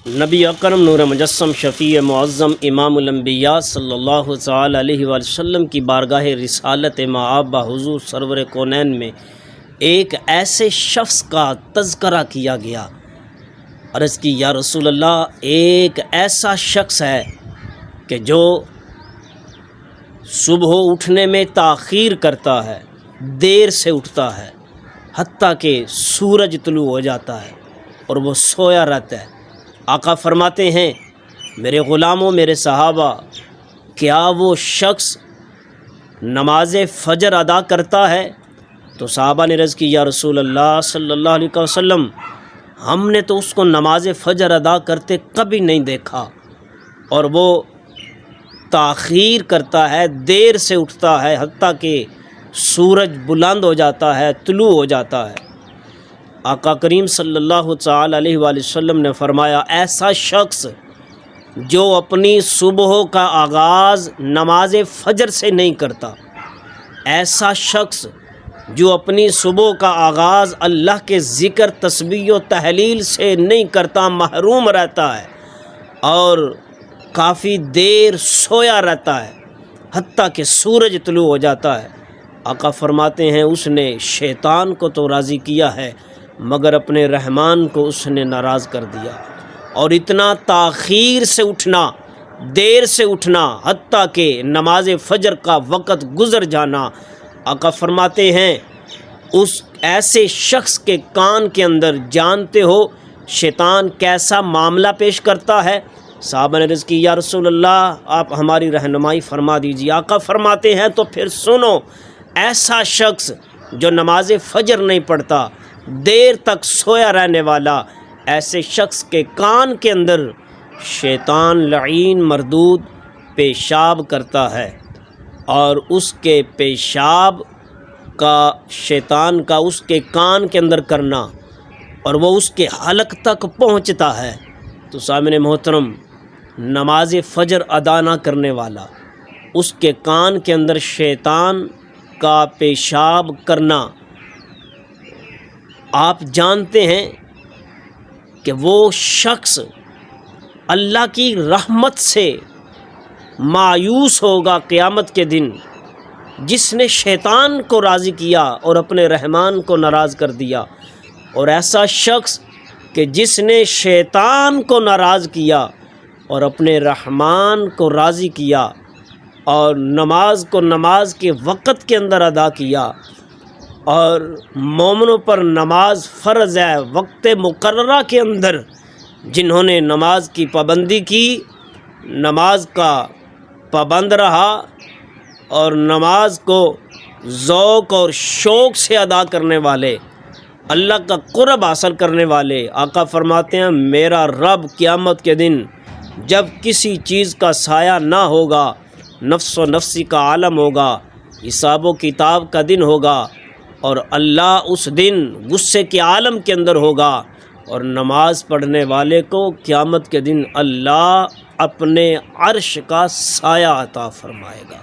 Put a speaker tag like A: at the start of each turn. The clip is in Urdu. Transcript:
A: نبی اکرم نور مجسم شفیع معظم امام الانبیاء صلی اللہ تعالی علیہ وآلہ وسلم کی بارگاہ رسالت مآب حضور سرور کونین میں ایک ایسے شخص کا تذکرہ کیا گیا۔ عرض کی یا رسول اللہ، ایک ایسا شخص ہے کہ جو صبح اٹھنے میں تاخیر کرتا ہے، دیر سے اٹھتا ہے، حتیٰ کہ سورج طلوع ہو جاتا ہے اور وہ سویا رہتا ہے۔ آقا فرماتے ہیں میرے غلاموں، میرے صحابہ، کیا وہ شخص نماز فجر ادا کرتا ہے؟ تو صحابہ نے عرض کی یا رسول اللہ صلی اللہ علیہ وسلم، ہم نے تو اس کو نماز فجر ادا کرتے کبھی نہیں دیکھا، اور وہ تاخیر کرتا ہے، دیر سے اٹھتا ہے، حتیٰ کہ سورج بلند ہو جاتا ہے، طلوع ہو جاتا ہے۔ آقا کریم صلی اللہ تعالی علیہ وآلہ وسلم نے فرمایا ایسا شخص جو اپنی صبح کا آغاز نماز فجر سے نہیں کرتا، ایسا شخص جو اپنی صبح کا آغاز اللہ کے ذکر، تسبیح و تحلیل سے نہیں کرتا، محروم رہتا ہے اور کافی دیر سویا رہتا ہے حتیٰ کہ سورج طلوع ہو جاتا ہے، آقا فرماتے ہیں اس نے شیطان کو تو راضی کیا ہے مگر اپنے رحمان کو اس نے ناراض کر دیا۔ اور اتنا تاخیر سے اٹھنا، دیر سے اٹھنا، حتیٰ کہ نماز فجر کا وقت گزر جانا، آقا فرماتے ہیں اس ایسے شخص کے کان کے اندر جانتے ہو شیطان کیسا معاملہ پیش کرتا ہے؟ صحابہ نے عرض کی یا رسول اللہ، آپ ہماری رہنمائی فرما دیجیے۔ آقا فرماتے ہیں تو پھر سنو، ایسا شخص جو نماز فجر نہیں پڑھتا، دیر تک سویا رہنے والا، ایسے شخص کے کان کے اندر شیطان لعین مردود پیشاب کرتا ہے، اور اس کے پیشاب کا، شیطان کا اس کے کان کے اندر کرنا، اور وہ اس کے حلق تک پہنچتا ہے۔ تو سامنے محترم، نماز فجر ادا نہ کرنے والا، اس کے کان کے اندر شیطان کا پیشاب کرنا، آپ جانتے ہیں کہ وہ شخص اللہ کی رحمت سے مایوس ہوگا قیامت کے دن، جس نے شیطان کو راضی کیا اور اپنے رحمان کو ناراض کر دیا۔ اور ایسا شخص کہ جس نے شیطان کو ناراض کیا اور اپنے رحمان کو راضی کیا، اور نماز کو نماز کے وقت کے اندر ادا کیا، اور مومنوں پر نماز فرض ہے وقت مقررہ کے اندر، جنہوں نے نماز کی پابندی کی، نماز کا پابند رہا اور نماز کو ذوق اور شوق سے ادا کرنے والے، اللہ کا قرب حاصل کرنے والے، آقا فرماتے ہیں میرا رب قیامت کے دن جب کسی چیز کا سایہ نہ ہوگا، نفس و نفسی کا عالم ہوگا، حساب و کتاب کا دن ہوگا، اور اللہ اس دن غصے کے عالم کے اندر ہوگا، اور نماز پڑھنے والے کو قیامت کے دن اللہ اپنے عرش کا سایہ عطا فرمائے گا۔